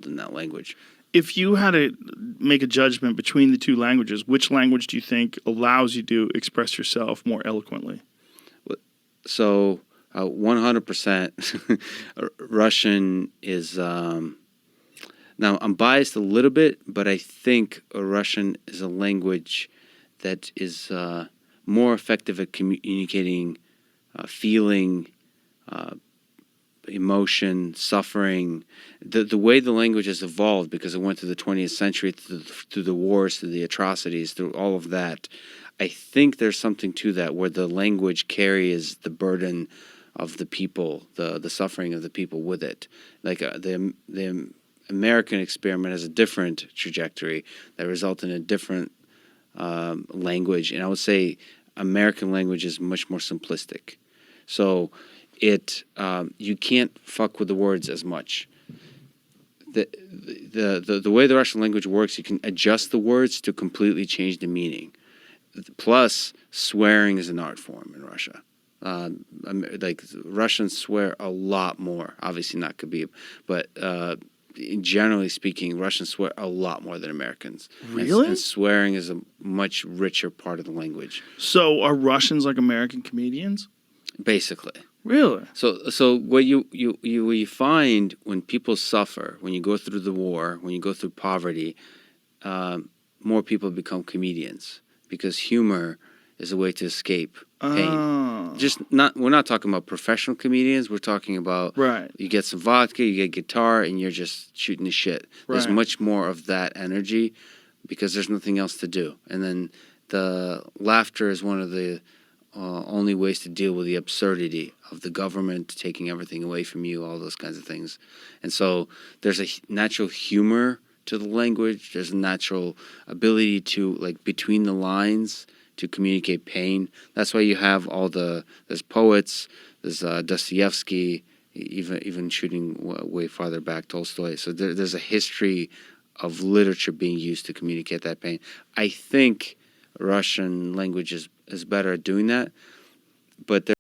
in that language. If you had to make a judgment between the two languages, which language do you think allows you to express yourself more eloquently? So 100% Russian is, now I'm biased a little bit, but I think Russian is a language that is more effective at communicating feeling, emotion, suffering, the way the language has evolved because it went through the 20th century, through the wars, through the atrocities, through all of that. I think there's something to that where the language carries the burden of the people, the suffering of the people with it. Like the American experiment has a different trajectory that results in a different language, and I would say American language is much more simplistic. So you can't fuck with the words as much. The way the Russian language works, you can adjust the words to completely change the meaning. Plus, swearing is an art form in Russia. Like Russians swear a lot more. Obviously not Khabib, but generally speaking, Russians swear a lot more than Americans. Really? And swearing is a much richer part of the language. So are Russians like American comedians? Basically. Really? So what you find when people suffer, when you go through the war, when you go through poverty, more people become comedians because humor is a way to escape pain. Oh. We're not talking about professional comedians. We're talking about you get some vodka, you get guitar, and you're just shooting the shit. There's much more of that energy because there's nothing else to do. And then the laughter is one of the only ways to deal with the absurdity of the government taking everything away from you, all those kinds of things. And so there's a natural humor to the language. There's a natural ability to, like, between the lines, to communicate pain. That's why you have there's poets, there's Dostoevsky, even shooting way farther back, Tolstoy. So there's a history of literature being used to communicate that pain. I think Russian language is better at doing that, but